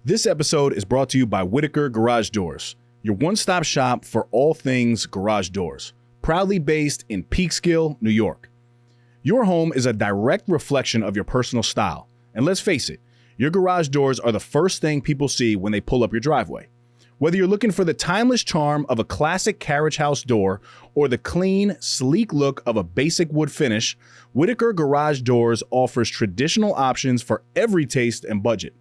This episode is brought to you by Whitaker Garage Doors, your one-stop shop for all things garage doors, proudly based in Peekskill, New York. Your home is a direct reflection of your personal style, and let's face it, your garage doors are the first thing people see when they pull up your driveway. Whether you're looking for the timeless charm of a classic carriage house door or the clean, sleek look of a basic wood finish, Whitaker Garage Doors offers traditional options for every taste and budget.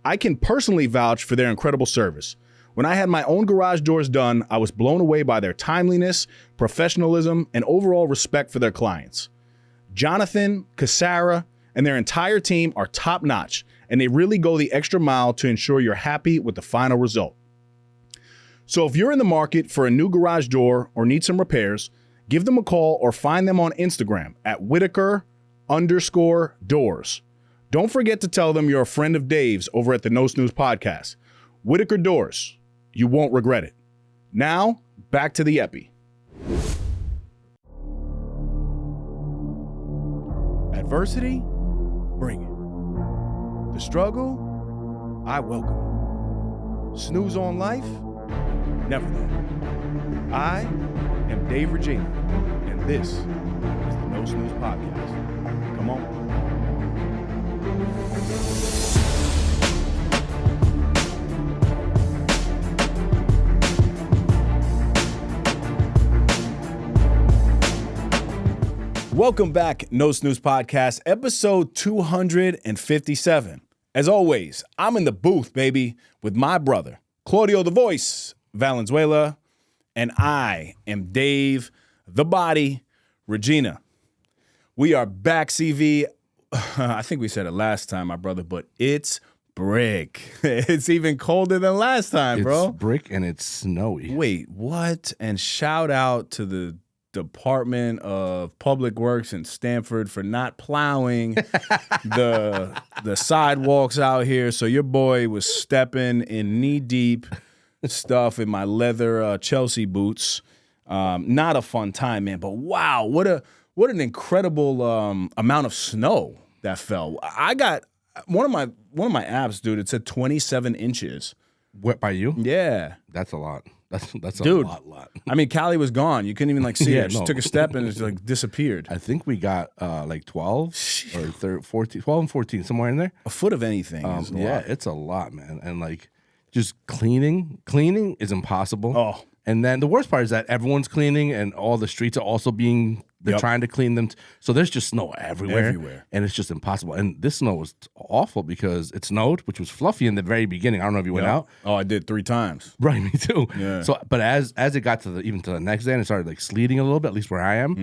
I can personally vouch for their incredible service. When I had my own garage doors done, I was blown away by their timeliness, professionalism, and overall respect for their clients. Jonathan, Cassara, and their entire team are top-notch, and they really go the extra mile to ensure you're happy with the final result. So if you're in the market for a new garage door or need some repairs, give them a call or find them on Instagram at Whitaker_doors. Don't forget to tell them you're a friend of Dave's over at the No Snooze podcast. Whitaker Doors. You won't regret it. Now, back to the epi. Adversity? Bring it. The struggle? I welcome it. Snooze on life? Never that. I am Dave Regina, and this is the No Snooze podcast. Come on. Welcome back, No Snooze Podcast, episode 257. As always, I'm in the booth, baby, with my brother, Claudio the Voice Valenzuela, and I am Dave the Body Regina. We are back, CV. I think we said it last time, my brother, but it's brick. It's even colder than last time, bro. It's brick and it's snowy. Wait, what? And shout out to the Department of Public Works in Stamford for not plowing the sidewalks out here. So your boy was stepping in knee-deep stuff in my leather Chelsea boots. Not a fun time, man. But wow, what an incredible amount of snow that fell. I got one of my apps, dude. It said 27 inches. Wet by you? Yeah, That's a lot. That's dude, a lot. I mean, Callie was gone. You couldn't even see Yeah, her. She no. took a step and it disappeared. I think we got 12 or 14, 12 and 14, somewhere in there. A foot of anything is a lot. It's a lot, man. And just cleaning is impossible. Oh. And then the worst part is that everyone's cleaning and all the streets are also they're trying to clean them. So there's just snow everywhere. And it's just impossible. And this snow was awful because it snowed, which was fluffy in the very beginning. I don't know if you went out. Oh, I did 3 times. Right, me too. Yeah. So, but as it got to the next day and it started sleeting a little bit, at least where I am.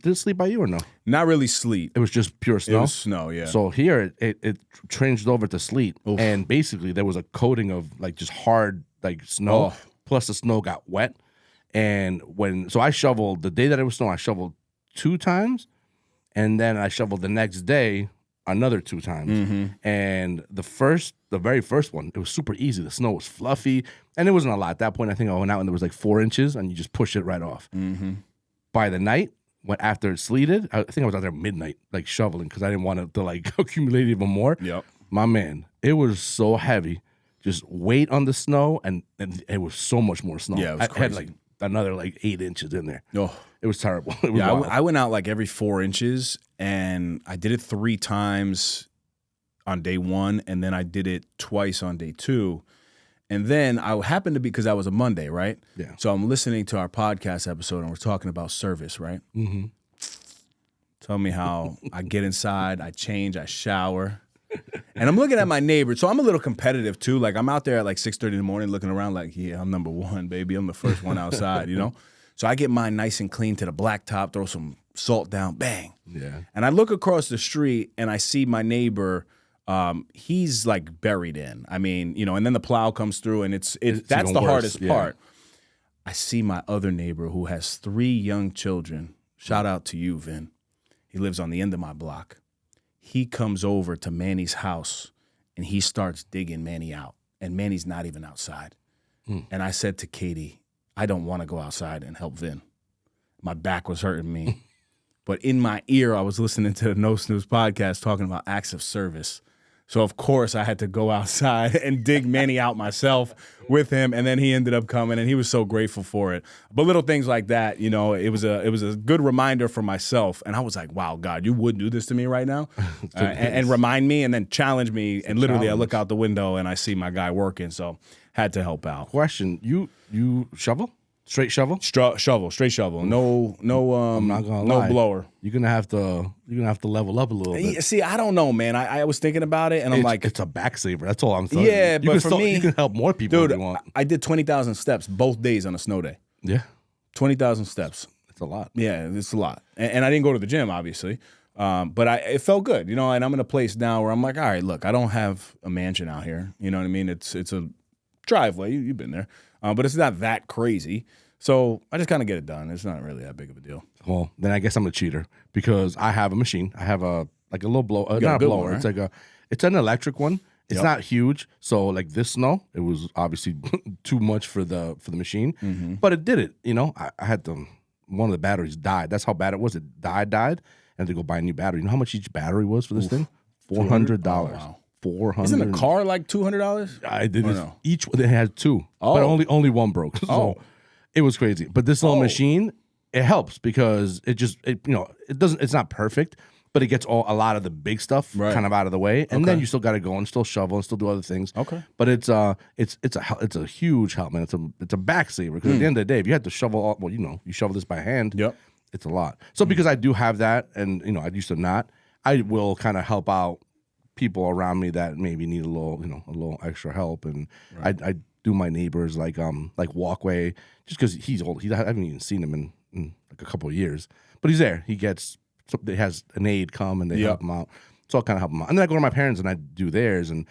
Did it sleet by you or no? Not really sleet. It was just pure snow. It was snow, yeah. So here it changed over to sleet, and basically there was a coating of just hard snow. Plus the snow got wet, and so I shoveled the day that it was snow. I shoveled 2 times, and then I shoveled the next day another 2 times. And the very first one, it was super easy. The snow was fluffy, and it wasn't a lot. At that point, I think I went out and there was 4 inches, and you just push it right off. By the night, after it sleeted, I think I was out there midnight, shoveling, because I didn't want it to accumulate even more. Yep. My man, it was so heavy. Just weight on the snow, and it was so much more snow. Yeah, it was crazy. I had another 8 inches in there. Oh. It was terrible. It was wild. I went out every 4 inches, and I did it 3 times on day 1, and then I did it twice on day 2. And then I happened to be, because that was a Monday, right? Yeah. So I'm listening to our podcast episode, and we're talking about service, right? Mm-hmm. Tell me how I get inside, I change, I shower. And I'm looking at my neighbor, so I'm a little competitive too. I'm out there at 6:30 in the morning looking around yeah, I'm number 1, baby. I'm the first one outside, So I get mine nice and clean to the blacktop, throw some salt down, bang. Yeah. And I look across the street and I see my neighbor, he's buried in. I mean, and then the plow comes through and that's the hardest part. I see my other neighbor who has 3 young children. Shout out to you, Vin. He lives on the end of my block. He comes over to Manny's house and he starts digging Manny out. And Manny's not even outside. And I said to Katie, I don't want to go outside and help Vin. My back was hurting me. But in my ear, I was listening to the No Snooze podcast talking about acts of service. So, of course, I had to go outside and dig Manny out myself with him. And then he ended up coming, and he was so grateful for it. But little things like that, you know, it was a good reminder for myself. And I was like, wow, God, you would do this to me right now? And remind me and then challenge me. And literally I look out the window and I see my guy working. So had to help out. Question, you shovel? Straight shovel? Shovel, straight shovel. No, I'm not gonna lie. blower. You're gonna have to level up a little bit. See, I don't know, man. I was thinking about it, and I'm like, it's a back saver. That's all I'm saying. Yeah, but for me, you can help more people dude, if you want. I did 20,000 steps both days on a snow day. Yeah, 20,000 steps. it's a lot. Yeah, it's a lot, and I didn't go to the gym, obviously, but it felt good, you know. And I'm in a place now where I'm like, all right, look, I don't have a mansion out here. You know what I mean? It's a driveway. You've been there, but it's not that crazy. So I just kind of get it done. It's not really that big of a deal. Well, then I guess I'm a cheater because I have a machine. I have a little blower, not a blower. One, right? It's an electric one. It's not huge. So like this snow, it was obviously too much for the machine, but it did it. You know, I had one of the batteries died. That's how bad it was. It died. I had to go buy a new battery. You know how much each battery was for this thing? $400. Oh, wow. $400. Isn't a car like $200? I did it. No? Each they had two, but only one broke. So it was crazy. But this little machine, it helps because it doesn't. It's not perfect, but it gets a lot of the big stuff kind of out of the way, and then you still got to go and still shovel and still do other things. Okay. But it's a huge help, man. It's a back saver because at the end of the day, if you had to shovel, you shovel this by hand. Yep. It's a lot. So because I do have that, and I used to not, I will kind of help out people around me that maybe need a little extra help, and I do my neighbors like walkway just because he's old. I haven't even seen him in like a couple of years, but he's there. He has an aide come and they help him out. So I'll kind of help him out, and then I go to my parents and I do theirs, and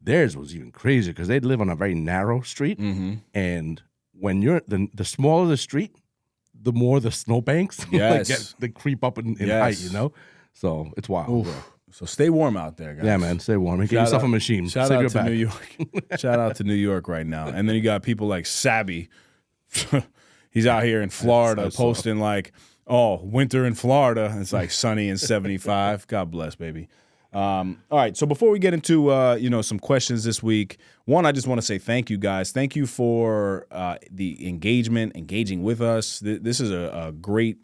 theirs was even crazier because they live on a very narrow street, and when you're the smaller the street, the more the snowbanks they creep up in height, So it's wild. So stay warm out there, guys. Yeah, man, stay warm. And get yourself a machine. Shout out to New York. Shout out to New York right now. And then you got people like Sabby. He's out here in Florida posting like, oh, winter in Florida. It's like sunny and 75. God bless, baby. All right, so before we get into some questions this week, one, I just want to say thank you, guys. Thank you for the engaging with us. This is a great,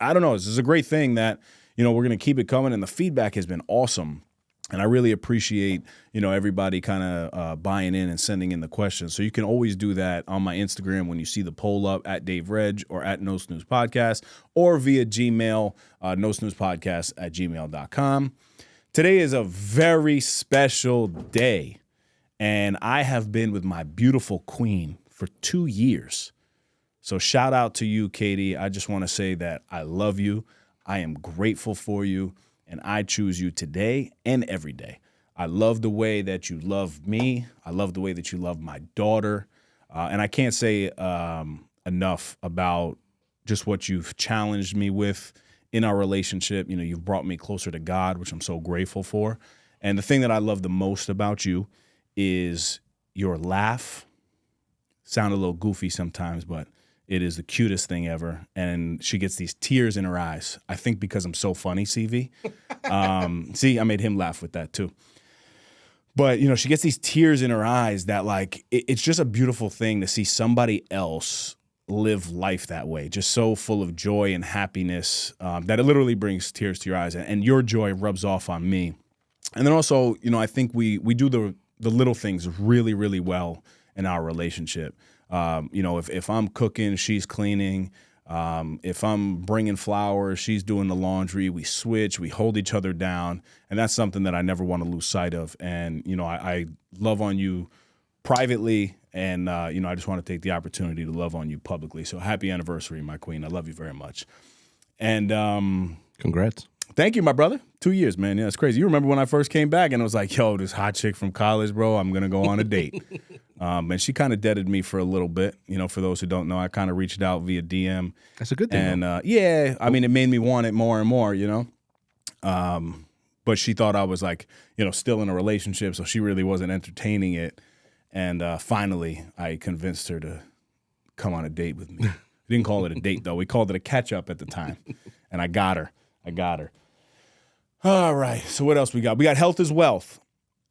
this is a great thing that, we're going to keep it coming, and the feedback has been awesome. And I really appreciate, everybody kind of buying in and sending in the questions. So you can always do that on my Instagram when you see the poll up at Dave Reg or at No Snooze Podcast, or via Gmail, nosnoozepodcast@gmail.com. Today is a very special day, and I have been with my beautiful queen for 2 years. So shout out to you, Katie. I just want to say that I love you. I am grateful for you, and I choose you today and every day. I love the way that you love me. I love the way that you love my daughter. And I can't say enough about just what you've challenged me with in our relationship. You've brought me closer to God, which I'm so grateful for. And the thing that I love the most about you is your laugh. Sound a little goofy sometimes, but it is the cutest thing ever. And she gets these tears in her eyes. I think because I'm so funny, CV. See, I made him laugh with that too. But, she gets these tears in her eyes that it's just a beautiful thing to see somebody else live life that way. Just so full of joy and happiness that it literally brings tears to your eyes. And your joy rubs off on me. And then also, I think we do the little things really, really well in our relationship. If I'm cooking, she's cleaning. If I'm bringing flowers, she's doing the laundry. We switch, we hold each other down. And that's something that I never want to lose sight of. And, I love on you privately. And, I just want to take the opportunity to love on you publicly. So happy anniversary, my queen. I love you very much. And congrats. Thank you, my brother. 2 years, man. Yeah, it's crazy. You remember when I first came back and I was like, yo, this hot chick from college, bro, I'm going to go on a date. And she kind of deaded me for a little bit. For those who don't know, I kind of reached out via DM. That's a good thing. And it made me want it more and more, But she thought I was still in a relationship, so she really wasn't entertaining it. And finally, I convinced her to come on a date with me. We didn't call it a date, though. We called it a catch-up at the time. And I got her. All right. So what else we got? We got health is wealth.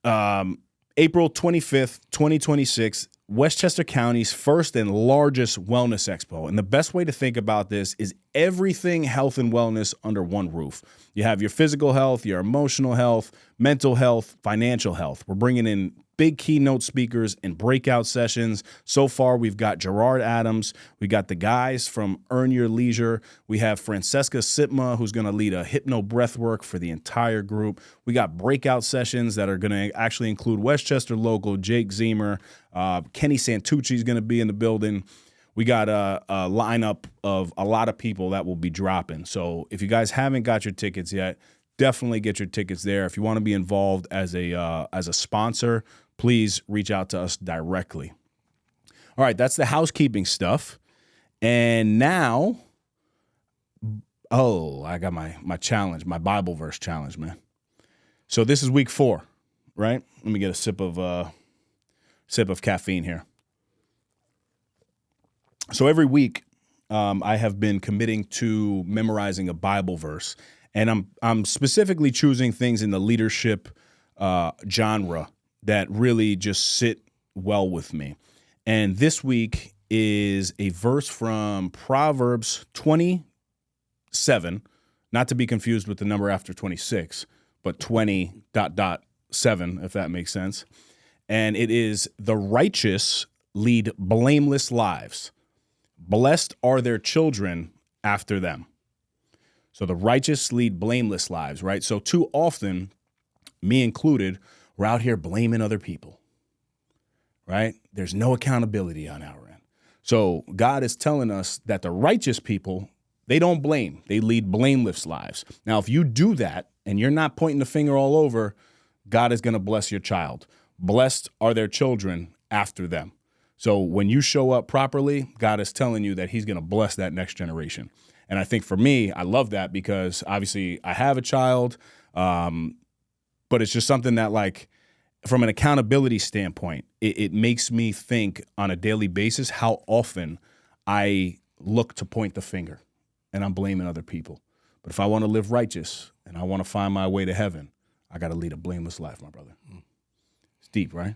April 25th, 2026, Westchester County's first and largest wellness expo. And the best way to think about this is everything health and wellness under one roof. You have your physical health, your emotional health, mental health, financial health. We're bringing in big keynote speakers and breakout sessions. So far, we've got Gerard Adams. We got the guys from Earn Your Leisure. We have Francesca Sitma, who's going to lead a hypno breath work for the entire group. We got breakout sessions that are going to actually include Westchester local Jake Zemer. Kenny Santucci is going to be in the building. We got a lineup of a lot of people that will be dropping. So if you guys haven't got your tickets yet, definitely get your tickets there. If you want to be involved as a sponsor, please reach out to us directly. All right, that's the housekeeping stuff. And now, I got my challenge, my Bible verse challenge, man. So this is week 4, right? Let me get a sip of caffeine here. So every week, I have been committing to memorizing a Bible verse, and I'm specifically choosing things in the leadership genre that really just sit well with me. And this week is a verse from Proverbs 27, not to be confused with the number after 26, but 20.7, if that makes sense. And it is, the righteous lead blameless lives. Blessed are their children after them. So the righteous lead blameless lives, right? So too often, me included, we're out here blaming other people, right? There's no accountability on our end. So God is telling us that the righteous people, they don't blame. They lead blameless lives. Now, if you do that and you're not pointing the finger all over, God is going to bless your child. Blessed are their children after them. So when you show up properly, God is telling you that he's going to bless that next generation. And I think for me, I love that because obviously I have a child, but it's just something that, like, from an accountability standpoint, it makes me think on a daily basis how often I look to point the finger and I'm blaming other people. But if I want to live righteous and I want to find my way to heaven, I got to lead a blameless life, my brother. It's deep, right?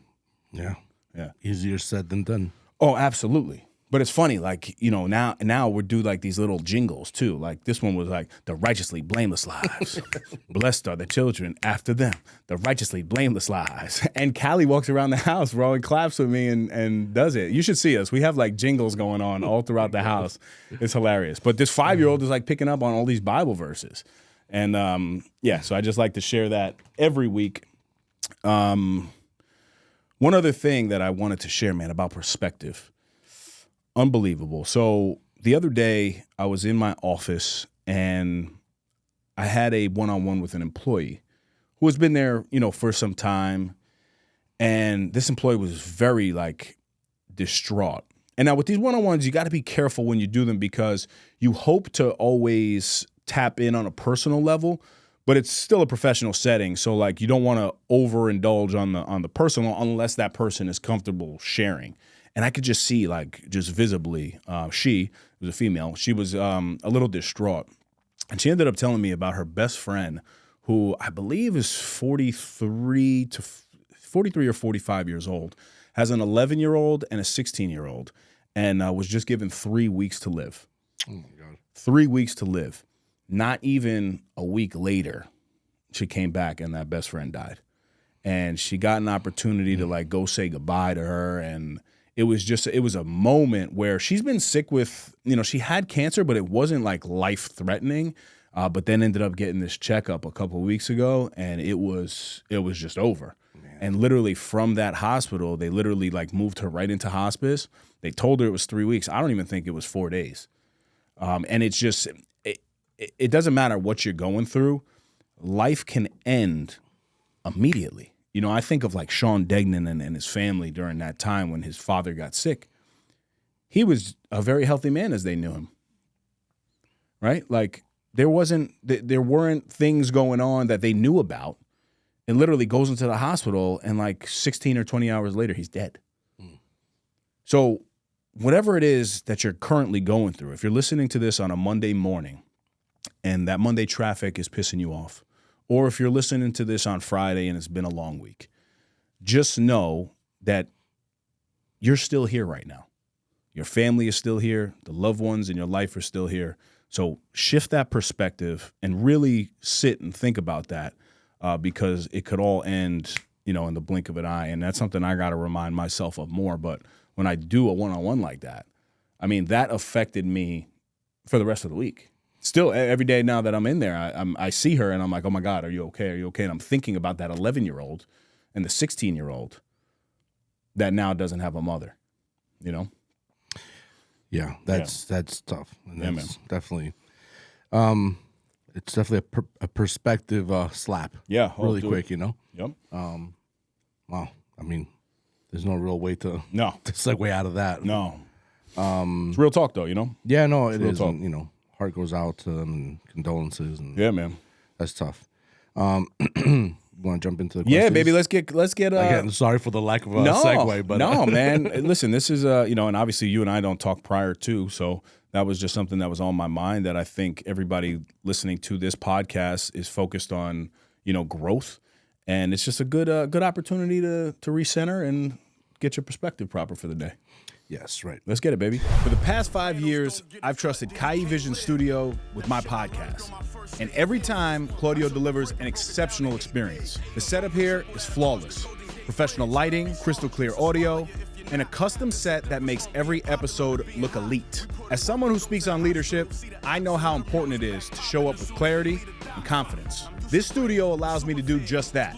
Yeah. Yeah. Easier said than done. Oh, absolutely. But it's funny, like, you know, now we do like these little jingles too. Like this one was like, the righteously blameless lives. Blessed are the children after them. The righteously blameless lives. And Callie walks around the house, bro, and claps with me and does it. You should see us. We have like jingles going on all throughout the house. It's hilarious. But this 5-year-old is like picking up on all these Bible verses. And so I just like to share that every week. One other thing that I wanted to share, man, about perspective. Unbelievable. So the other day I was in my office and I had a one-on-one with an employee who has been there, you know, for some time. And this employee was very like distraught. And now with these one-on-ones, you got to be careful when you do them because you hope to always tap in on a personal level, but it's still a professional setting. So like you don't want to overindulge on the personal unless that person is comfortable sharing. And I could just see, like, just visibly, she was a female. She was a little distraught. And she ended up telling me about her best friend, who I believe is 43 or 45 years old, has an 11-year-old and a 16-year-old, and was just given 3 weeks to live. Oh, my God. 3 weeks to live. Not even a week later, she came back and that best friend died. And she got an opportunity to, like, go say goodbye to her, and it was a moment where she's been sick with, you know, she had cancer, but it wasn't like life-threatening, but then ended up getting this checkup a couple of weeks ago, and it was just over. Man. And literally from that hospital, they literally like moved her right into hospice. They told her it was 3 weeks. I don't even think it was 4 days. And it's just, it doesn't matter what you're going through. Life can end immediately. You know, I think of like Sean Degnan and his family during that time when his father got sick. He was a very healthy man as they knew him, right? Like there weren't things going on that they knew about, and literally goes into the hospital and like 16 or 20 hours later, he's dead. So whatever it is that you're currently going through, if you're listening to this on a Monday morning and that Monday traffic is pissing you off, or if you're listening to this on Friday and it's been a long week, just know that you're still here right now. Your family is still here. The loved ones in your life are still here. So shift that perspective and really sit and think about that because it could all end, in the blink of an eye. And that's something I got to remind myself of more. But when I do a one-on-one like that, I mean, that affected me for the rest of the week. Still, every day now that I'm in there, I see her and I'm like, oh my God, are you okay? Are you okay? And I'm thinking about that 11-year-old and the 16-year-old that now doesn't have a mother, Yeah, that's tough. And Yeah, that's definitely, it's definitely a perspective slap. Yeah, really quick, Yep. Wow. I mean, there's no real way to No segue out of that. No. It's real talk though, Yeah, no, it real is. talk. And, heart goes out to them and condolences. And Yeah, man. that's tough. Want to jump into the questions? Yeah, baby. Let's get. Again, sorry for the lack of a no segue, but no, man. Listen, this is and obviously you and I don't talk prior to, so that was just something that was on my mind that I think everybody listening to this podcast is focused on, growth, and it's just a good opportunity to recenter and get your perspective proper for the day. Yes, right. Let's get it, baby. For the past 5 years, I've trusted Kai Vision Studio with my podcast. And every time, Claudio delivers an exceptional experience. The setup here is flawless. Professional lighting, crystal clear audio, and a custom set that makes every episode look elite. As someone who speaks on leadership, I know how important it is to show up with clarity and confidence. This studio allows me to do just that.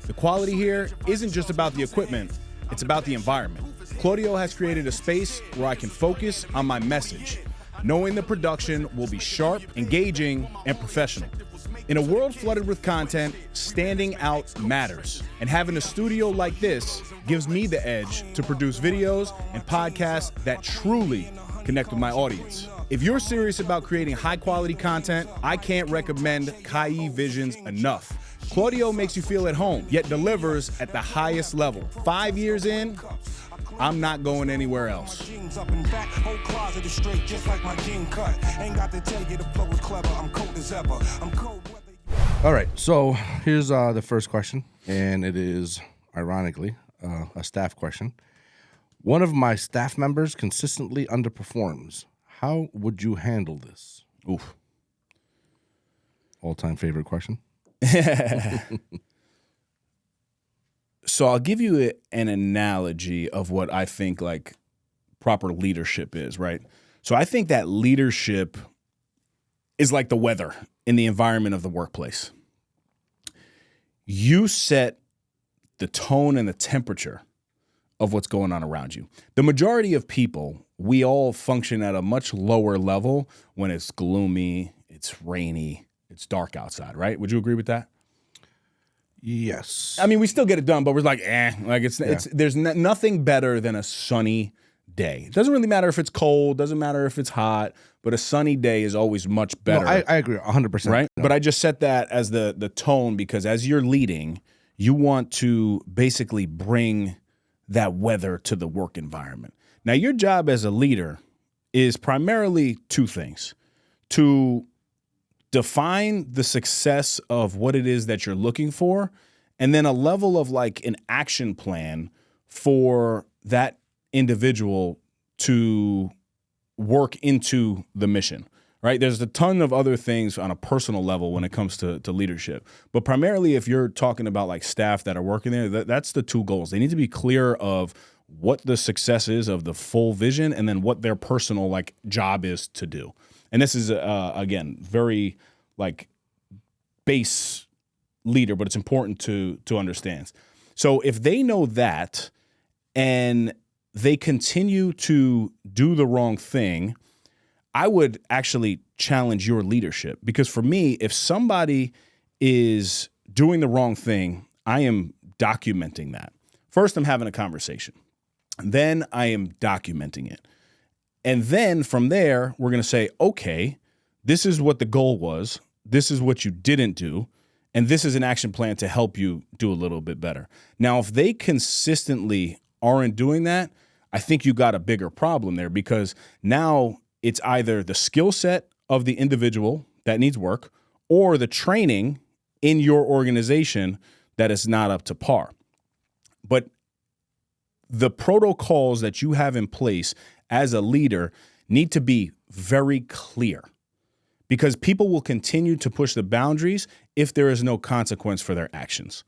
The quality here isn't just about the equipment, it's about the environment. Claudio has created a space where I can focus on my message, knowing the production will be sharp, engaging, and professional. In a world flooded with content, standing out matters. And having a studio like this gives me the edge to produce videos and podcasts that truly connect with my audience. If you're serious about creating high-quality content, I can't recommend Kai Visions enough. Claudio makes you feel at home, yet delivers at the highest level. 5 years in, I'm not going anywhere else. All right, so here's the first question, and it is, ironically, a staff question. One of my staff members consistently underperforms. How would you handle this? Oof. All-time favorite question. So I'll give you an analogy of what I think like proper leadership is, right? So I think that leadership is like the weather in the environment of the workplace. You set the tone and the temperature of what's going on around you. The majority of people, we all function at a much lower level when it's gloomy, it's rainy, it's dark outside, right? Would you agree with that? Yes. I mean, we still get it done, but we're like, there's nothing better than a sunny day. It doesn't really matter if it's cold, doesn't matter if it's hot, but a sunny day is always much better. No, I agree 100%. Right? No. But I just set that as the tone because as you're leading, you want to basically bring that weather to the work environment. Now, your job as a leader is primarily two things: to define the success of what it is that you're looking for, and then a level of like an action plan for that individual to work into the mission, right? There's a ton of other things on a personal level when it comes to leadership. But primarily if you're talking about like staff that are working there, that's the two goals. They need to be clear of what the success is of the full vision and then what their personal like job is to do. And this is, again, very like base leader, but it's important to understand. So if they know that and they continue to do the wrong thing, I would actually challenge your leadership. Because for me, if somebody is doing the wrong thing, I am documenting that. First, I'm having a conversation. Then I am documenting it. And then from there, we're going to say, okay, this is what the goal was. This is what you didn't do. And this is an action plan to help you do a little bit better. Now, if they consistently aren't doing that, I think you got a bigger problem there because now it's either the skill set of the individual that needs work or the training in your organization that is not up to par. the protocols that you have in place as a leader need to be very clear, because people will continue to push the boundaries if there is no consequence for their actions.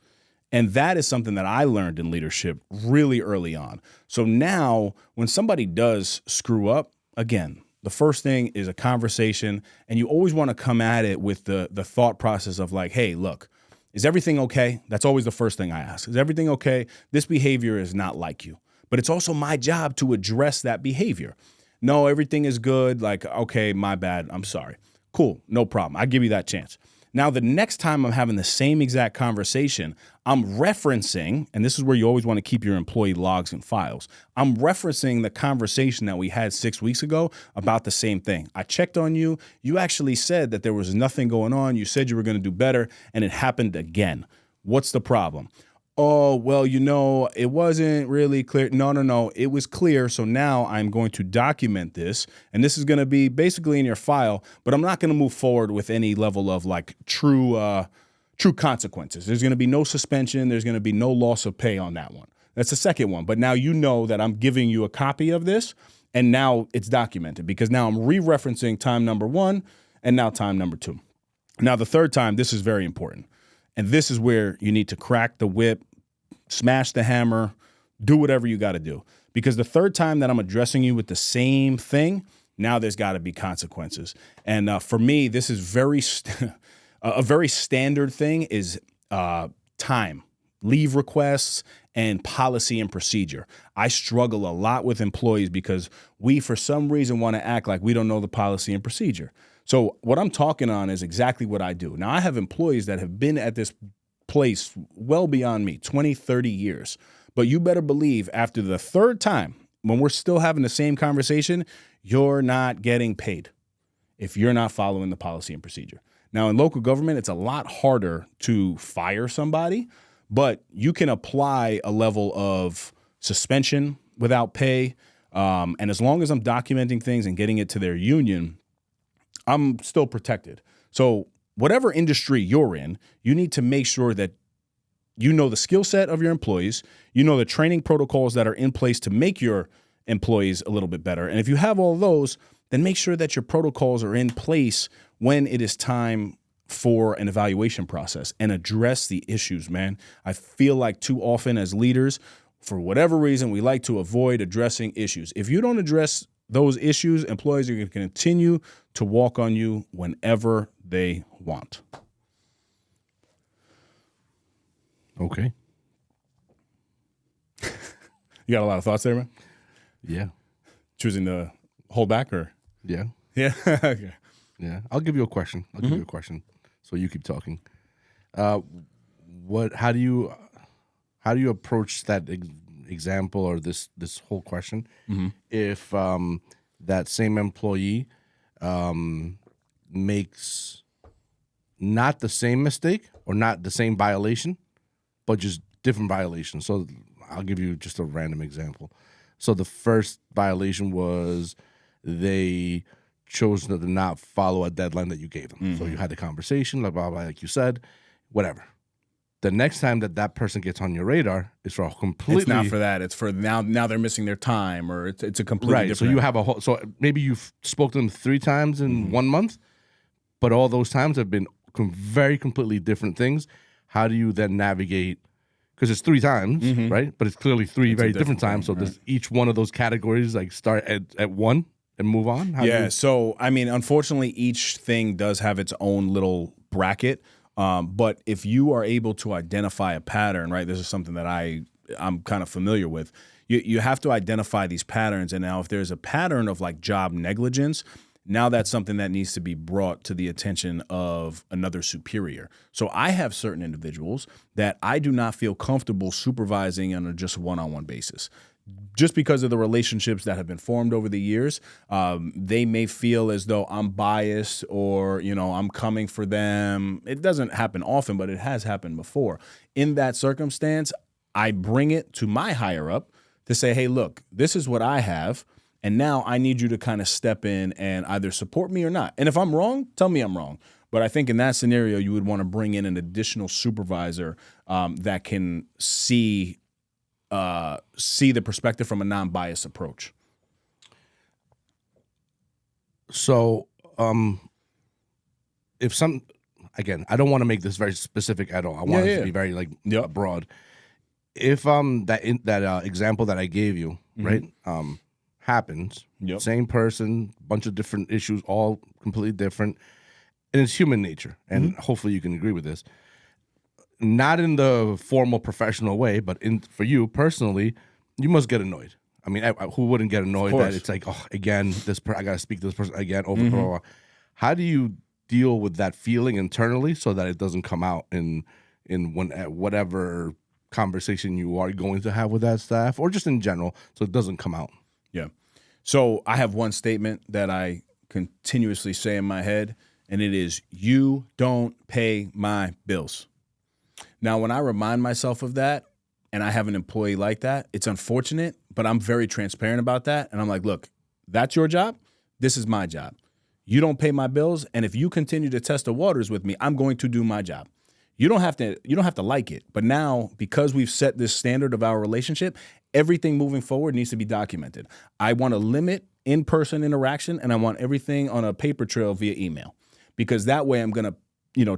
And that is something that I learned in leadership really early on. So now when somebody does screw up, again, the first thing is a conversation, and you always want to come at it with the thought process of like, hey, look, is everything okay? That's always the first thing I ask. Is everything okay? This behavior is not like you, but it's also my job to address that behavior. No, everything is good. Like, okay, my bad. I'm sorry. Cool. No problem. I give you that chance. Now, the next time I'm having the same exact conversation, I'm referencing, and this is where you always want to keep your employee logs and files. I'm referencing the conversation that we had 6 weeks ago about the same thing. I checked on you. You actually said that there was nothing going on. You said you were going to do better, and it happened again. What's the problem? Oh, well, it wasn't really clear. No. It was clear. So now I'm going to document this, and this is going to be basically in your file, but I'm not going to move forward with any level of like true consequences. There's going to be no suspension. There's going to be no loss of pay on that one. That's the second one. But now you know that I'm giving you a copy of this, and now it's documented, because now I'm re-referencing time number 1 and now time number 2. Now, the third time, this is very important. And this is where you need to crack the whip, smash the hammer, do whatever you got to do. Because the third time that I'm addressing you with the same thing, now there's got to be consequences. And for me, this is a very standard thing is time, leave requests, and policy and procedure. I struggle a lot with employees because we, for some reason, want to act like we don't know the policy and procedure. So what I'm talking on is exactly what I do. Now, I have employees that have been at this place well beyond me, 20, 30 years. But you better believe after the third time, when we're still having the same conversation, you're not getting paid if you're not following the policy and procedure. Now, in local government, it's a lot harder to fire somebody, but you can apply a level of suspension without pay. And as long as I'm documenting things and getting it to their union, I'm still protected. So whatever industry you're in, you need to make sure that you know the skill set of your employees, you know the training protocols that are in place to make your employees a little bit better. And if you have all those, then make sure that your protocols are in place when it is time for an evaluation process, and address the issues, man. I feel like too often as leaders, for whatever reason, we like to avoid addressing issues. If you don't address those issues, employees are going to continue to walk on you whenever they want. Okay. You got a lot of thoughts there, man? Yeah. Choosing to hold back, or? Yeah. Yeah. Okay. Yeah. I'll give you a question. Give you a question. So you keep talking. How do you approach that example or this whole question if that same employee makes not the same mistake or not the same violation, but just different violations? So I'll give you just a random example. So the first violation was they chose to not follow a deadline that you gave them. So you had the conversation, blah, blah, blah, like you said, whatever. The next time that person gets on your radar is for a completely... It's not for that. It's for now they're missing their time, or it's a completely different... So you have so maybe you've spoke to them 3 times in 1 month, but all those times have been very completely different things. How do you then navigate? Because it's 3 times, right? But it's clearly 3 very different times. So does each one of those categories like start at 1 and move on? So I mean, unfortunately, each thing does have its own little bracket. But if you are able to identify a pattern, right? This is something that I'm kind of familiar with. You have to identify these patterns. And now if there's a pattern of like job negligence, now that's something that needs to be brought to the attention of another superior. So I have certain individuals that I do not feel comfortable supervising on a just one-on-one basis. Just because of the relationships that have been formed over the years, they may feel as though I'm biased or, I'm coming for them. It doesn't happen often, but it has happened before. In that circumstance, I bring it to my higher up to say, hey, look, this is what I have. And now I need you to kind of step in and either support me or not. And if I'm wrong, tell me I'm wrong. But I think in that scenario, you would want to bring in an additional supervisor that can see see the perspective from a non-biased approach. So, if some, again, I don't want to make this very specific at all. I want it to be very like broad. If that example that I gave you, right, happens, same person, bunch of different issues, all completely different, and it's human nature, and hopefully you can agree with this. Not in the formal professional way, but for you personally, you must get annoyed. I mean, who wouldn't get annoyed that it's like, oh, again, I got to speak to this person again over blah, blah, blah. How do you deal with that feeling internally so that it doesn't come out in whatever conversation you are going to have with that staff, or just in general, so it doesn't come out? Yeah. So I have one statement that I continuously say in my head, and it is, you don't pay my bills. Now, when I remind myself of that, and I have an employee like that, it's unfortunate, but I'm very transparent about that. And I'm like, look, that's your job. This is my job. You don't pay my bills, and if you continue to test the waters with me, I'm going to do my job. You don't have to like it. But now, because we've set this standard of our relationship, everything moving forward needs to be documented. I want to limit in-person interaction, and I want everything on a paper trail via email, because that way I'm going to,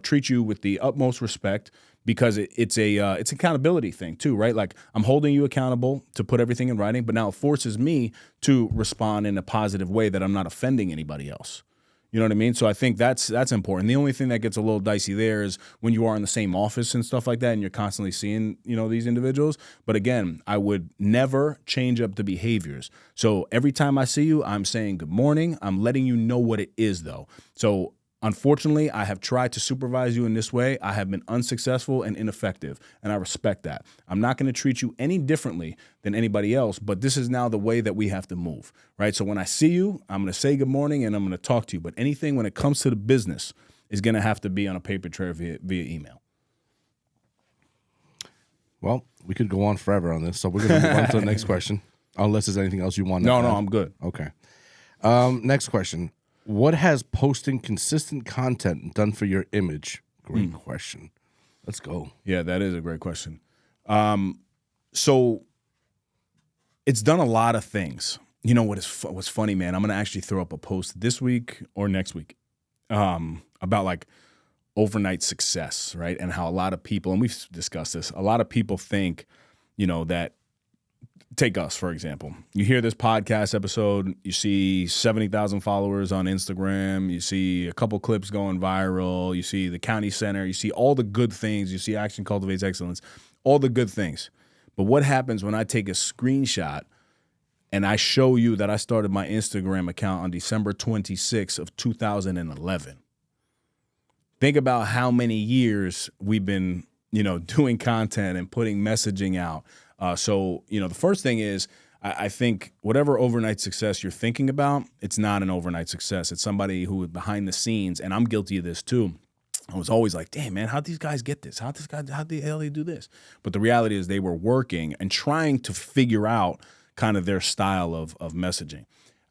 treat you with the utmost respect, because it's it's accountability thing too, right? Like, I'm holding you accountable to put everything in writing, but now it forces me to respond in a positive way that I'm not offending anybody else. You know what I mean? So I think that's important. The only thing that gets a little dicey there is when you are in the same office and stuff like that, and you're constantly seeing, these individuals. But again, I would never change up the behaviors. So every time I see you, I'm saying good morning. I'm letting you know what it is, though. So unfortunately, I have tried to supervise you in this way. I have been unsuccessful and ineffective, and I respect that. I'm not going to treat you any differently than anybody else, but this is now the way that we have to move, right? So when I see you, I'm going to say good morning, and I'm going to talk to you. But anything when it comes to the business is going to have to be on a paper trail via email. Well, we could go on forever on this, so we're going to move on to the next question, unless there's anything else you want to add. No, I'm good. Okay. Next question. What has posting consistent content done for your image? Great question. Let's go. Yeah, that is a great question. So it's done a lot of things. You know what's funny, man? I'm going to actually throw up a post this week or next week about like overnight success, right? And how a lot of people, and we've discussed this, a lot of people think, that, take us, for example. You hear this podcast episode, you see 70,000 followers on Instagram, you see a couple clips going viral, you see the county center, you see all the good things, you see Action Cultivates Excellence, all the good things. But what happens when I take a screenshot and I show you that I started my Instagram account on December 26th of 2011? Think about how many years we've been, doing content and putting messaging out. So, the first thing is, I think whatever overnight success you're thinking about, it's not an overnight success. It's somebody who is behind the scenes, and I'm guilty of this too. I was always like, damn, man, how'd these guys get this? How the hell they do this? But the reality is they were working and trying to figure out kind of their style of messaging.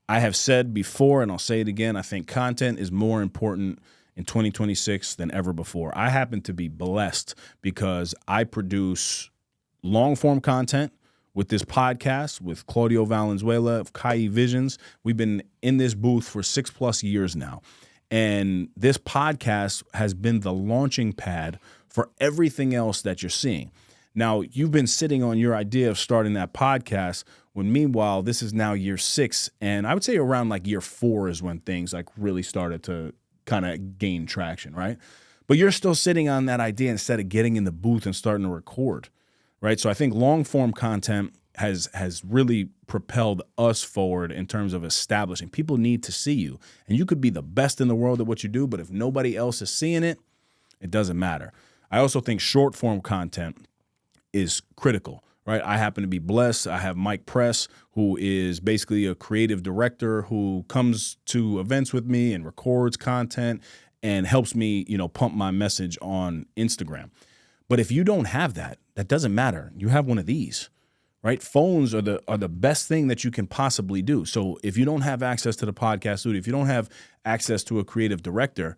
I have said before, and I'll say it again, I think content is more important in 2026 than ever before. I happen to be blessed because I produce long-form content with this podcast, with Claudio Valenzuela of Kai Visions. We've been in this booth for 6+ years now. And this podcast has been the launching pad for everything else that you're seeing. Now, you've been sitting on your idea of starting that podcast, when meanwhile, this is now year 6. And I would say around like year 4 is when things like really started to kind of gain traction, right? But you're still sitting on that idea instead of getting in the booth and starting to record. Right. So I think long form content has really propelled us forward in terms of establishing. People need to see you, and you could be the best in the world at what you do, but if nobody else is seeing it, it doesn't matter. I also think short form content is critical. Right. I happen to be blessed. I have Mike Press, who is basically a creative director who comes to events with me and records content and helps me, pump my message on Instagram. But if you don't have that, that doesn't matter. You have one of these, right? Phones are the best thing that you can possibly do. So if you don't have access to the podcast studio, if you don't have access to a creative director,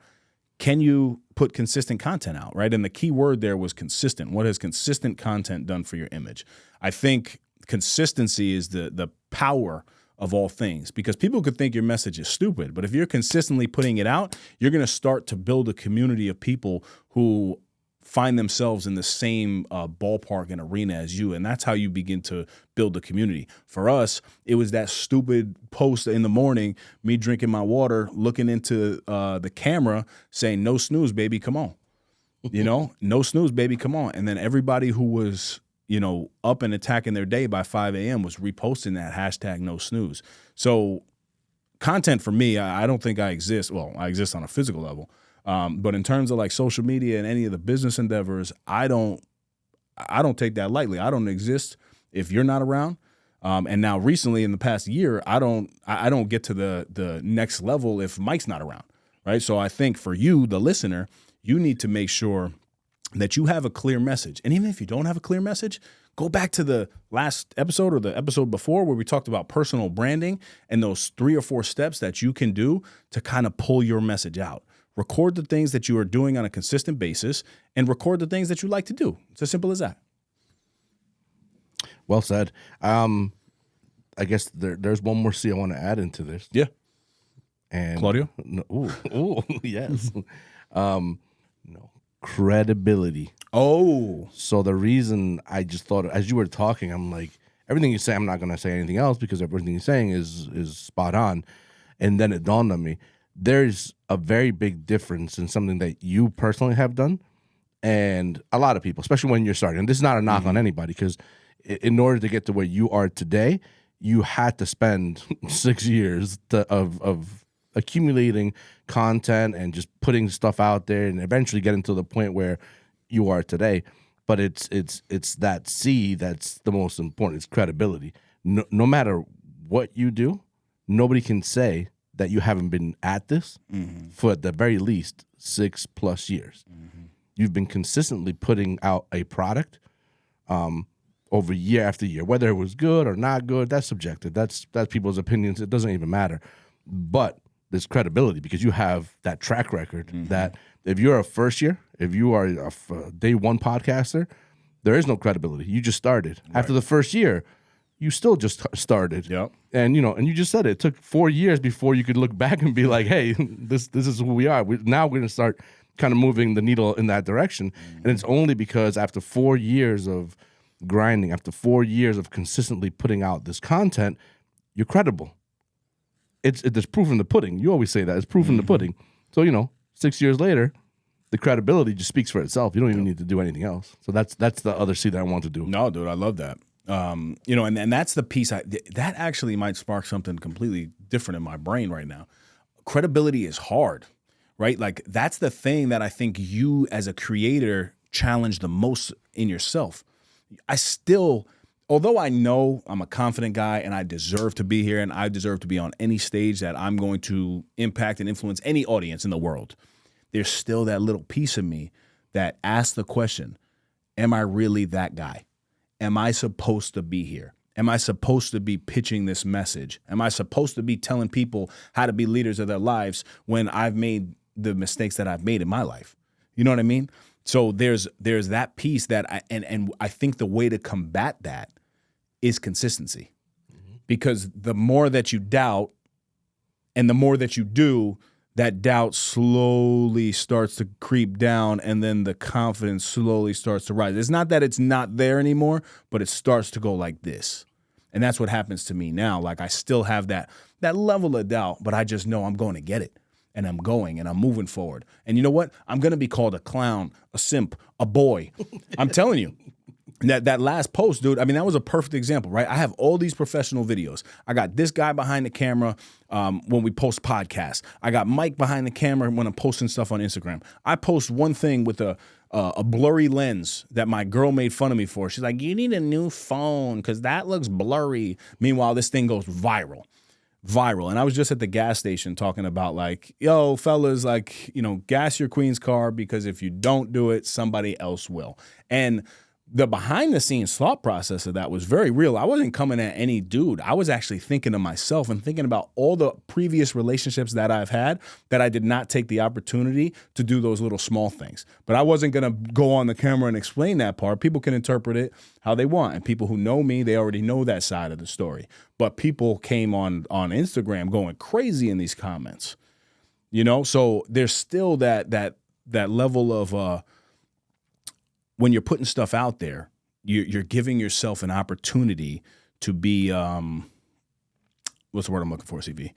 can you put consistent content out, right? And the key word there was consistent. What has consistent content done for your image? I think consistency is the power of all things, because people could think your message is stupid, but if you're consistently putting it out, you're going to start to build a community of people who find themselves in the same ballpark and arena as you. And that's how you begin to build the community. For us, it was that stupid post in the morning, me drinking my water, looking into the camera saying, no snooze, baby, come on. No snooze, baby, come on. And then everybody who was, up and attacking their day by 5 a.m. was reposting that hashtag no snooze. So content for me, I don't think I exist. Well, I exist on a physical level. But in terms of like social media and any of the business endeavors, I don't take that lightly. I don't exist if you're not around. And now recently in the past year, I don't get to the next level if Mike's not around. Right. So I think for you, the listener, you need to make sure that you have a clear message. And even if you don't have a clear message, go back to the last episode or the episode before where we talked about personal branding and those 3 or 4 steps that you can do to kind of pull your message out. Record the things that you are doing on a consistent basis and record the things that you like to do. It's as simple as that. Well said. I guess there's one more C I want to add into this. Yeah. And Claudio? Ooh, yes. Credibility. Oh. So the reason I just thought, as you were talking, I'm like, everything you say, I'm not going to say anything else because everything you're saying is spot on. And then it dawned on me, there's a very big difference in something that you personally have done and a lot of people, especially when you're starting. And this is not a knock on anybody, because in order to get to where you are today, you had to spend 6 years of accumulating content and just putting stuff out there and eventually getting to the point where you are today. But it's that C that's the most important. It's credibility. No matter what you do, nobody can say that you haven't been at this for at the very least 6+ years. You've been consistently putting out a product over year after year. Whether it was good or not good, that's subjective. That's people's opinions. It doesn't even matter. But there's credibility because you have that track record that if you're a first year, if you are a day one podcaster, there is no credibility. You just started. Right. After the first year, you still just started. Yep. And and you just said it took 4 years before you could look back and be like, hey, this is who we are. Now we're going to start kind of moving the needle in that direction. And it's only because after 4 years of grinding, after 4 years of consistently putting out this content, you're credible. There's proof in the pudding. You always say that. It's proof in the pudding. So, 6 years later, the credibility just speaks for itself. You don't even need to do anything else. So that's the other C that I want to do. No, dude, I love that. And that's the piece that actually might spark something completely different in my brain right now. Credibility is hard, right? Like that's the thing that I think you as a creator challenge the most in yourself. Although I know I'm a confident guy and I deserve to be here and I deserve to be on any stage that I'm going to impact and influence any audience in the world, there's still that little piece of me that asks the question, am I really that guy? Am I supposed to be here? Am I supposed to be pitching this message? Am I supposed to be telling people how to be leaders of their lives when I've made the mistakes that I've made in my life? You know what I mean? So there's that piece that I think the way to combat that is consistency. Because the more that you doubt and the more that you do, that doubt slowly starts to creep down and then the confidence slowly starts to rise. It's not that it's not there anymore, but it starts to go like this. And that's what happens to me now. Like I still have that level of doubt, but I just know I'm going to get it. And I'm going and I'm moving forward. And you know what? I'm going to be called a clown, a simp, a boy. I'm telling you. That last post, dude, I mean, that was a perfect example, right? I have all these professional videos. I got this guy behind the camera when we post podcasts. I got Mike behind the camera when I'm posting stuff on Instagram. I post one thing with a blurry lens that my girl made fun of me for. She's like, you need a new phone because that looks blurry. Meanwhile, this thing goes viral. And I was just at the gas station talking about like, yo, fellas, like, gas your queen's car because if you don't do it, somebody else will. And the behind the scenes thought process of that was very real. I wasn't coming at any dude. I was actually thinking of myself and thinking about all the previous relationships that I've had that I did not take the opportunity to do those little small things. But I wasn't going to go on the camera and explain that part. People can interpret it how they want. And people who know me, they already know that side of the story. But people came on Instagram going crazy in these comments. You know, so there's still that level of when you're putting stuff out there, you're giving yourself an opportunity to be what's the word I'm looking for, CV?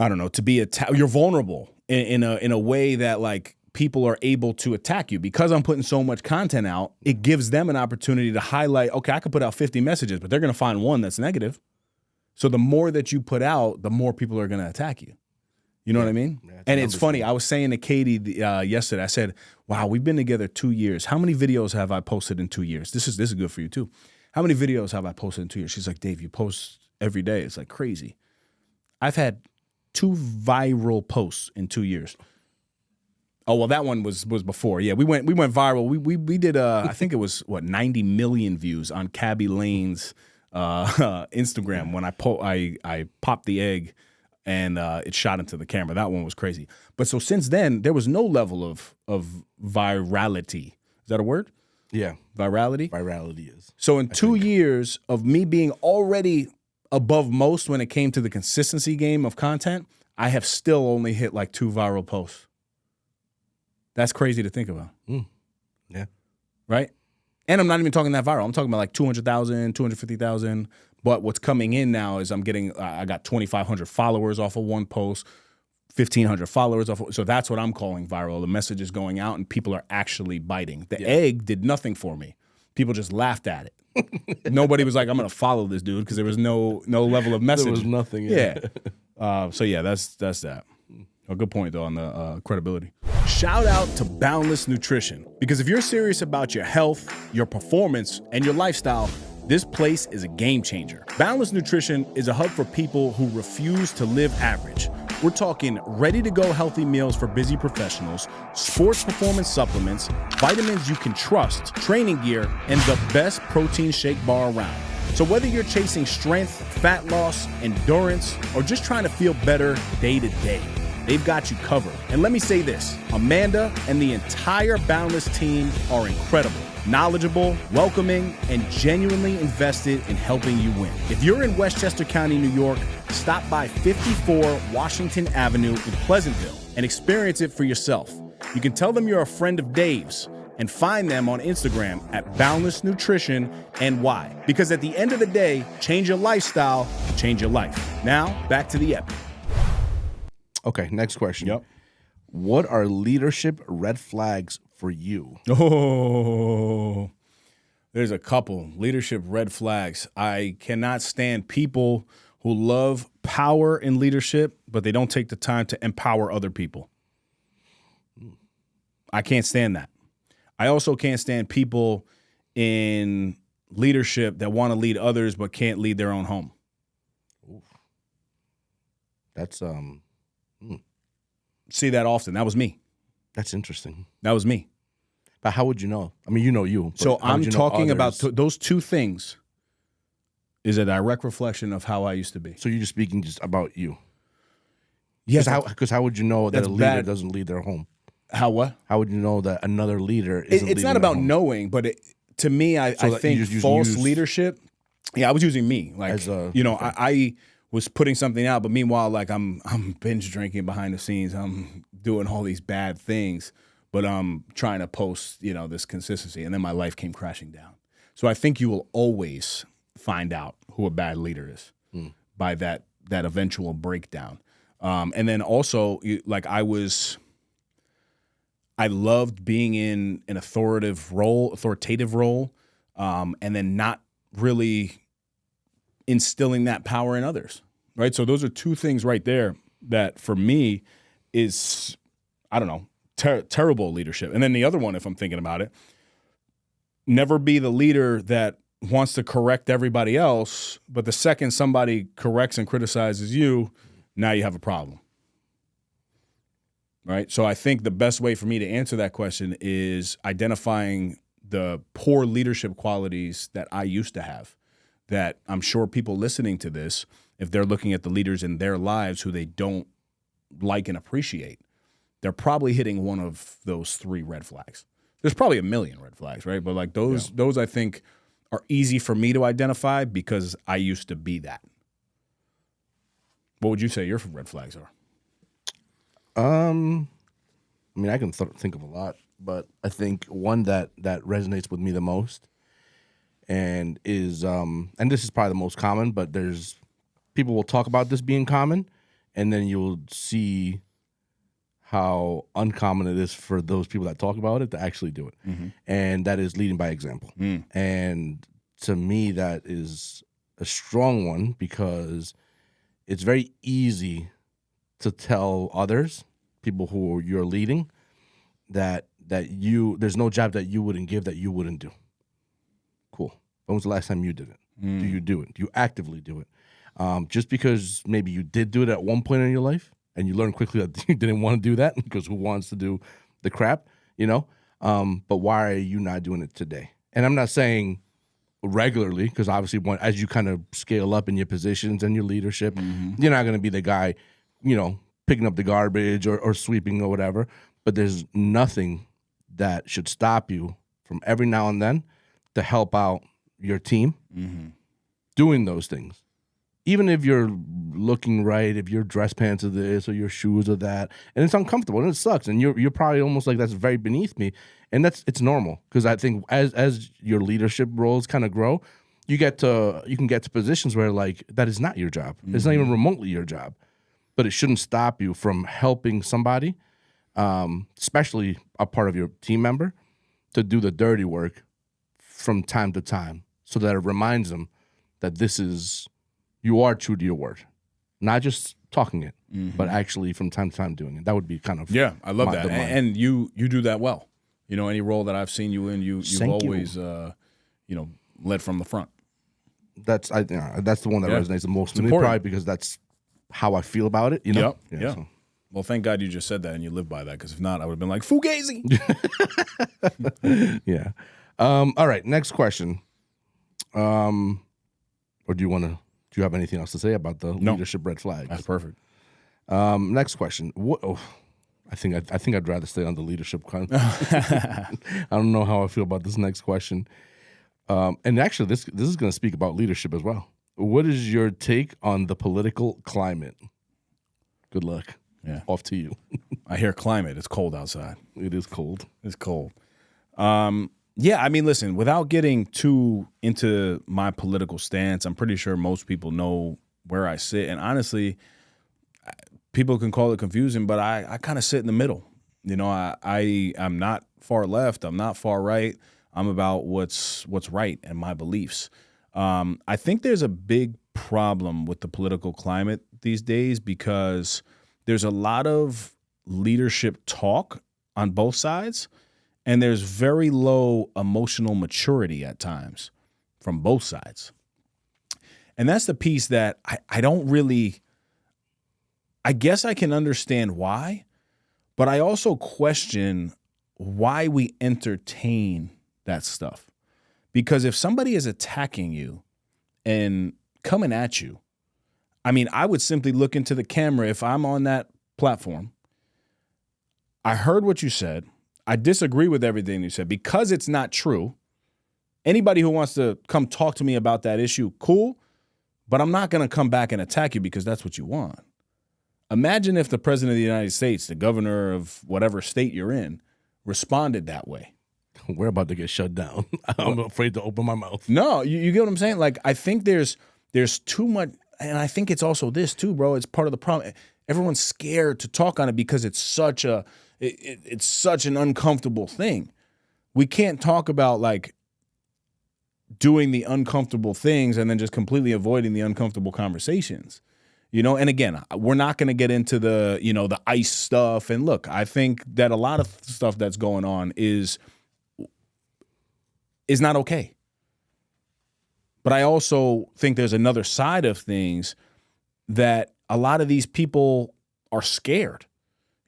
I don't know, to be you're vulnerable in a way that like people are able to attack you. Because I'm putting so much content out, it gives them an opportunity to highlight, okay, I could put out 50 messages, but they're going to find one that's negative. So the more that you put out, the more people are going to attack you. You know what I mean? Yeah, and it's funny. I was saying to Katie yesterday, I said, wow, we've been together 2 years. How many videos have I posted in 2 years? This is good for you too. How many videos have I posted in 2 years? She's like, Dave, you post every day. It's like crazy. I've had 2 viral posts in 2 years. Oh, well, that one was before. Yeah, we went viral. We did, I think it was, 90 million views on Cabby Lane's Instagram when I popped the egg and it shot into the camera. That one was crazy. But so since then, there was no level of virality. Is that a word? Yeah. Virality? Virality is. So in 2 years of me being already above most when it came to the consistency game of content, I have still only hit like 2 viral posts. That's crazy to think about. Yeah. Right? And I'm not even talking that viral. I'm talking about like 200,000, 250,000. But what's coming in now is I got 2,500 followers off of one post, 1,500 followers off. So that's what I'm calling viral. The message is going out and people are actually biting. The egg did nothing for me. People just laughed at it. Nobody was like, I'm going to follow this dude because there was no level of message. There was nothing. Yeah. So yeah, that's that. A good point though on the credibility. Shout out to Boundless Nutrition, because if you're serious about your health, your performance, and your lifestyle, this place is a game changer. Boundless Nutrition is a hub for people who refuse to live average. We're talking ready-to-go healthy meals for busy professionals, sports performance supplements, vitamins you can trust, training gear, and the best protein shake bar around. So whether you're chasing strength, fat loss, endurance, or just trying to feel better day to day, they've got you covered. And let me say this, Amanda and the entire Boundless team are incredible, knowledgeable, welcoming, and genuinely invested in helping you win. If you're in Westchester County, New York, stop by 54 Washington Avenue in Pleasantville and experience it for yourself. You can tell them you're a friend of Dave's and find them on Instagram at Boundless Nutrition NY. Because at the end of the day, change your lifestyle, change your life. Now, back to the epic. Okay, next question. Yep. What are leadership red flags for you? Oh, there's a couple. Leadership red flags. I cannot stand people who love power in leadership, but they don't take the time to empower other people. I can't stand that. I also can't stand people in leadership that want to lead others but can't lead their own home. Oof. That's See that often. That was me. That's interesting. That was me. But how would you know? I mean, you know you. So I'm talking about those two things is a direct reflection of how I used to be. So you're just speaking just about you. Yes. Because how would you know that a leader doesn't lead their home? How what? How would you know that another leader isn't It's not about knowing, but to me, I think false leadership. Yeah, I was using me. Like, I was putting something out, but meanwhile, like I'm binge drinking behind the scenes. I'm doing all these bad things, but I'm trying to post, this consistency. And then my life came crashing down. So I think you will always find out who a bad leader is by that eventual breakdown. And then also, I loved being in an authoritative role, and then not really instilling that power in others, right? So those are two things right there that for me is, I don't know, terrible leadership. And then the other one, if I'm thinking about it, never be the leader that wants to correct everybody else, but the second somebody corrects and criticizes you, now you have a problem. Right? So I think the best way for me to answer that question is identifying the poor leadership qualities that I used to have, that I'm sure people listening to this, if they're looking at the leaders in their lives who they don't like and appreciate, they're probably hitting one of those 3 red flags. There's probably a million red flags, right? But like those I think are easy for me to identify because I used to be that. What would you say your red flags are? I mean, I can think of a lot, but I think one that resonates with me the most, and is and this is probably the most common, but there's people will talk about this being common, and then you'll see how uncommon it is for those people that talk about it to actually do it, and that is leading by example. And to me, that is a strong one because it's very easy to tell others, people who you're leading, that there's no job that you wouldn't give that you wouldn't do. Cool. When was the last time you did it? Do you do it? Do you actively do it? Just because maybe you did do it at one point in your life and you learned quickly that you didn't want to do that, because who wants to do the crap, you know? But why are you not doing it today? And I'm not saying regularly, because obviously as you kind of scale up in your positions and your leadership, you're not going to be the guy, you know, picking up the garbage or sweeping or whatever. But there's nothing that should stop you from every now and then to help out your team doing those things. Even if you're looking right, if your dress pants are this or your shoes are that, and it's uncomfortable and it sucks, and you're probably almost like, that's very beneath me, and it's normal, because I think as your leadership roles kind of grow, you can get to positions where like that is not your job. It's not even remotely your job, but it shouldn't stop you from helping somebody, especially a part of your team member, to do the dirty work from time to time, so that it reminds them that you are true to your word, not just talking it, but actually from time to time doing it. That would be kind of I love that, and you do that well. You know, any role that I've seen you in, you've always led from the front. That's the one that resonates the most with me, probably because that's how I feel about it. You know, So. Well, thank God you just said that and you live by that, because if not, I would have been like Fugazi. Yeah. All right. Next question. Or do you have anything else to say about the leadership red flags? That's perfect. Next question. I think I'd rather stay on the leadership. I don't know how I feel about this next question. And actually, this is going to speak about leadership as well. What is your take on the political climate? Good luck. Yeah. Off to you. I hear climate. It's cold outside. It is cold. It's cold. Yeah, I mean, listen, without getting too into my political stance, I'm pretty sure most people know where I sit. And honestly, people can call it confusing, but I kind of sit in the middle. You know, I'm not far left. I'm not far right. I'm about what's right and my beliefs. I think there's a big problem with the political climate these days because there's a lot of leadership talk on both sides, and there's very low emotional maturity at times from both sides. And that's the piece that I don't really, I guess I can understand why, but I also question why we entertain that stuff. Because if somebody is attacking you and coming at you, I mean, I would simply look into the camera if I'm on that platform. I heard what you said. I disagree with everything you said because it's not true. Anybody who wants to come talk to me about that issue, cool, but I'm not going to come back and attack you because that's what you want. Imagine if the president of the United States, the governor of whatever state you're in, responded that way. We're about to get shut down. I'm afraid to open my mouth. No, you get what I'm saying? Like, I think there's too much, and I think it's also this too, bro. It's part of the problem. Everyone's scared to talk on it because it's such an uncomfortable thing. We can't talk about like doing the uncomfortable things and then just completely avoiding the uncomfortable conversations. You know, and again, we're not going to get into the, the ICE stuff. And look, I think that a lot of stuff that's going on is not okay. But I also think there's another side of things that a lot of these people are scared.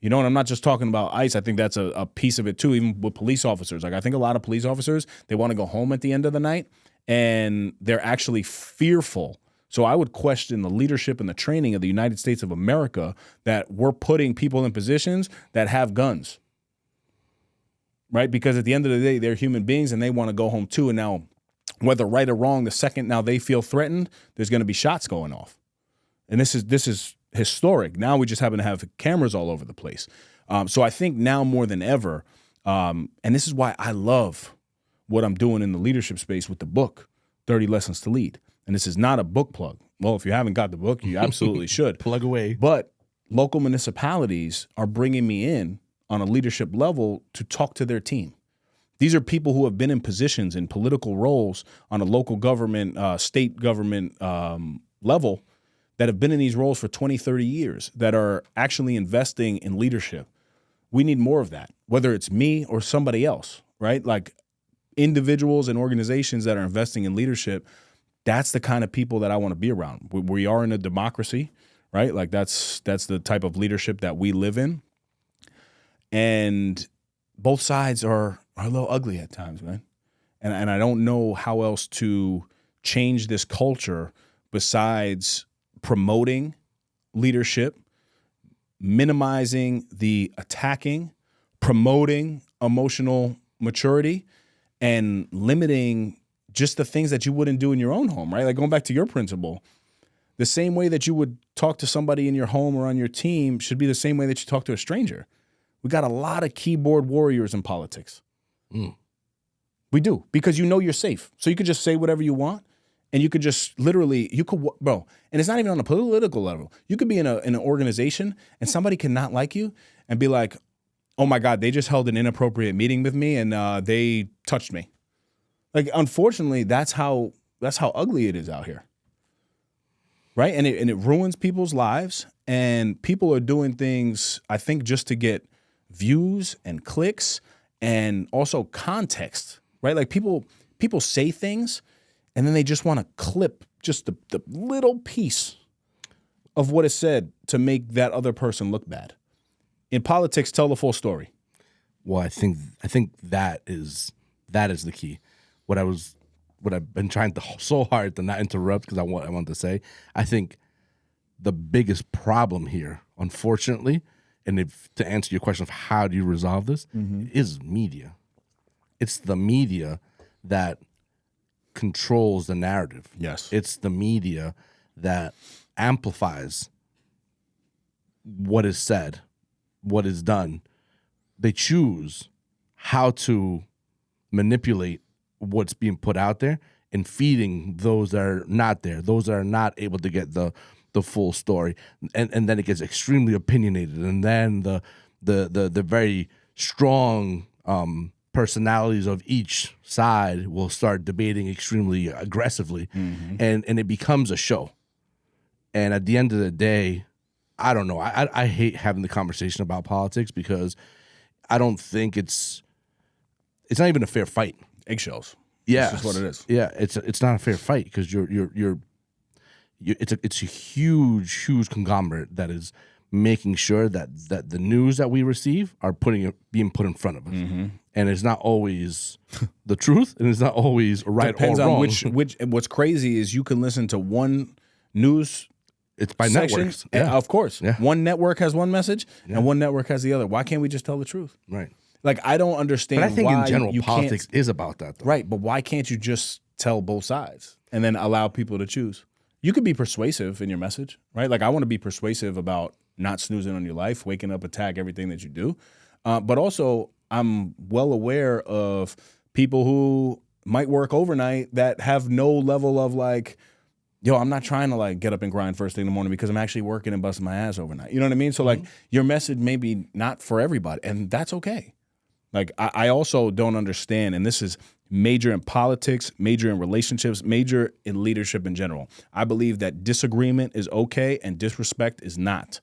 You know, and I'm not just talking about ICE. I think that's a piece of it too, even with police officers. Like, I think a lot of police officers, they want to go home at the end of the night, and they're actually fearful. So I would question the leadership and the training of the United States of America that we're putting people in positions that have guns, right? Because at the end of the day, they're human beings and they want to go home too. And now, whether right or wrong, the second now they feel threatened, there's going to be shots going off. And this is historic. Now we just happen to have cameras all over the place. So I think now more than ever, and this is why I love what I'm doing in the leadership space with the book, 30 Lessons to Lead. And this is not a book plug. Well, if you haven't got the book, you absolutely should. Plug away. But local municipalities are bringing me in on a leadership level to talk to their team. These are people who have been in positions in political roles on a local government, state government level that have been in these roles for 20, 30 years that are actually investing in leadership. We need more of that, whether it's me or somebody else, right? Like individuals and organizations that are investing in leadership. That's the kind of people that I want to be around. We are in a democracy, right? Like that's the type of leadership that we live in. And both sides are a little ugly at times, man. And I don't know how else to change this culture besides promoting leadership, minimizing the attacking, promoting emotional maturity, and limiting just the things that you wouldn't do in your own home, right? Like going back to your principle, the same way that you would talk to somebody in your home or on your team should be the same way that you talk to a stranger. We got a lot of keyboard warriors in politics. We do, because you know you're safe. So you could just say whatever you want, and you could just literally, bro, and it's not even on a political level. You could be in an organization, and somebody can not like you and be like, oh my God, they just held an inappropriate meeting with me, and they touched me. Like, unfortunately, that's how ugly it is out here, right? And it ruins people's lives, and people are doing things, I think, just to get views and clicks and also context, right? Like people say things, and then they just want to clip just the little piece of what is said to make that other person look bad. In politics, tell the full story. Well, I think that is the key. What I've been trying so hard to not interrupt because I want to say, I think the biggest problem here, unfortunately, and to answer your question of how do you resolve this, is media. It's the media that controls the narrative. Yes. It's the media that amplifies what is said, what is done. They choose how to manipulate what's being put out there and feeding those that are not there, those that are not able to get the full story. And then it gets extremely opinionated. And then the very strong personalities of each side will start debating extremely aggressively. And it becomes a show. And at the end of the day, I don't know. I hate having the conversation about politics because I don't think it's not even a fair fight. Eggshells. Yeah, That's just what it is. Yeah, it's not a fair fight because it's a huge conglomerate that is making sure that the news that we receive are being put in front of us, and it's not always the truth, and it's not always right Depends or wrong. on which. What's crazy is you can listen to one news. It's by section, networks. and Yeah. of course. Yeah. One network has one message, and one network has the other. Why can't we just tell the truth? Right. Like, I don't understand. But I think why in general, you politics can't, is about that, though. right? But why can't you just tell both sides and then allow people to choose? You could be persuasive in your message, right? Like, I want to be persuasive about not snoozing on your life, waking up, attack everything that you do. But also, I'm well aware of people who might work overnight that have no level of like, yo, I'm not trying to like get up and grind first thing in the morning because I'm actually working and busting my ass overnight. You know what I mean? So like your message may be not for everybody, and that's okay. Like I also don't understand, and this is major in politics, major in relationships, major in leadership in general. I believe that disagreement is okay and disrespect is not.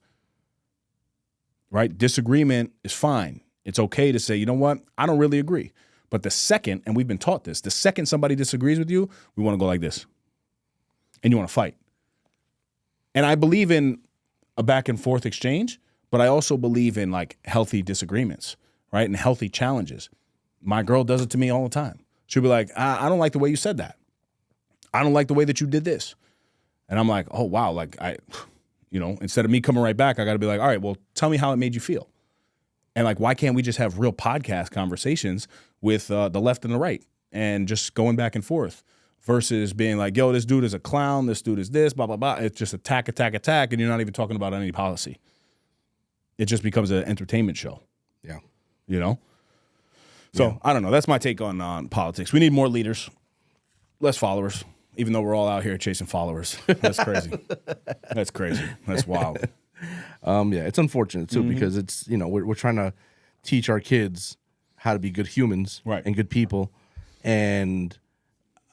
Right? Disagreement is fine. It's okay to say, you know what? I don't really agree. But the second, and we've been taught this, the second somebody disagrees with you, we want to go like this. And you want to fight. And I believe in a back and forth exchange, But I also believe in like healthy disagreements, right? And healthy challenges. My girl does it to me all the time. She'll be like, I don't like the way you said that. I don't like the way that you did this. And I'm like, oh, wow. Like, instead of me coming right back, I got to be like, all right, well, tell me how it made you feel. And like, why can't we just have real podcast conversations with the left and the right and just going back and forth versus being like, yo, this dude is a clown. This dude is this, blah, blah, blah. It's just attack. And you're not even talking about any policy. It just becomes an entertainment show. Yeah. So I don't know. That's my take on politics. We need more leaders, less followers, even though we're all out here chasing followers. That's crazy. That's crazy. That's wild. It's unfortunate too because it's we're trying to teach our kids how to be good humans and good people, and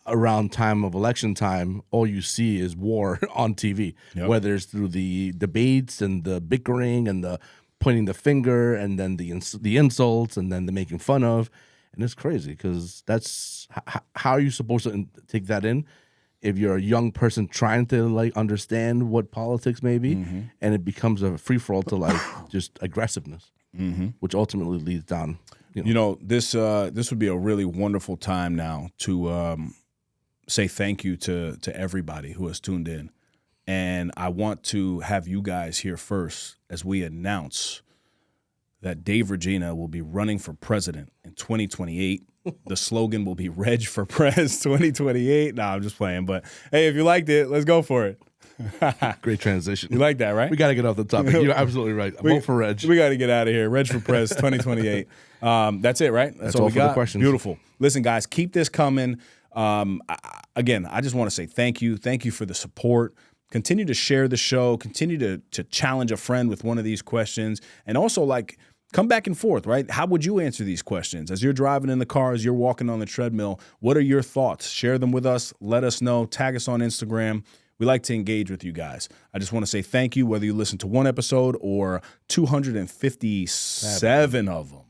around time of election time, all you see is war on TV, whether it's through the debates and the bickering and the pointing the finger and then the insults and then the making fun of, and it's crazy because that's how are you supposed to take that in if you're a young person trying to like understand what politics may be, and it becomes a free for all to like just aggressiveness, which ultimately leads down. This would be a really wonderful time now to say thank you to everybody who has tuned in, and I want to have you guys here first as we announce that Dave Regina will be running for president in 2028. The slogan will be Reg for Prez 2028. Nah, I'm just playing. But, hey, if you liked it, let's go for it. Great transition. You like that, right? We got to get off the topic. You're absolutely right. Vote for Reg. We got to get out of here. Reg for Prez 2028. That's it, right? That's all we got. The questions. Beautiful. Listen, guys, keep this coming. Again, I just want to say thank you. Thank you for the support. Continue to share the show. Continue to challenge a friend with one of these questions. And also, like, come back and forth, right? How would you answer these questions? As you're driving in the car, as you're walking on the treadmill, what are your thoughts? Share them with us. Let us know. Tag us on Instagram. We like to engage with you guys. I just want to say thank you, whether you listen to one episode or 257 of them.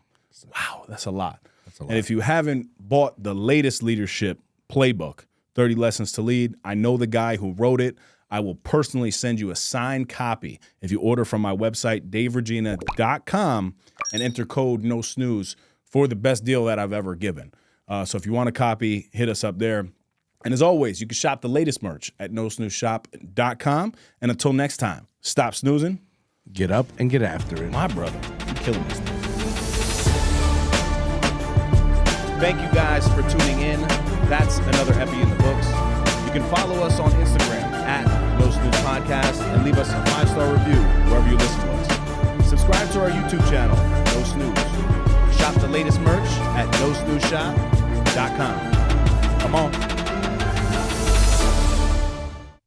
Wow, that's a lot. And if you haven't bought the latest leadership playbook, 30 Lessons to Lead, I know the guy who wrote it. I will personally send you a signed copy if you order from my website, daveregina.com, and enter code No Snooze for the best deal that I've ever given. So if you want a copy, hit us up there. And as always, you can shop the latest merch at nosnoozeshop.com. And until next time, stop snoozing. Get up and get after it. My brother, you're killing this thing. Thank you guys for tuning in. That's another epi in the books. You can follow us on Instagram at No Snooze Podcast and leave us a 5-star review wherever you listen to us. Subscribe to our YouTube channel, No Snooze. Shop the latest merch at nosnoozeshop.com. Come on.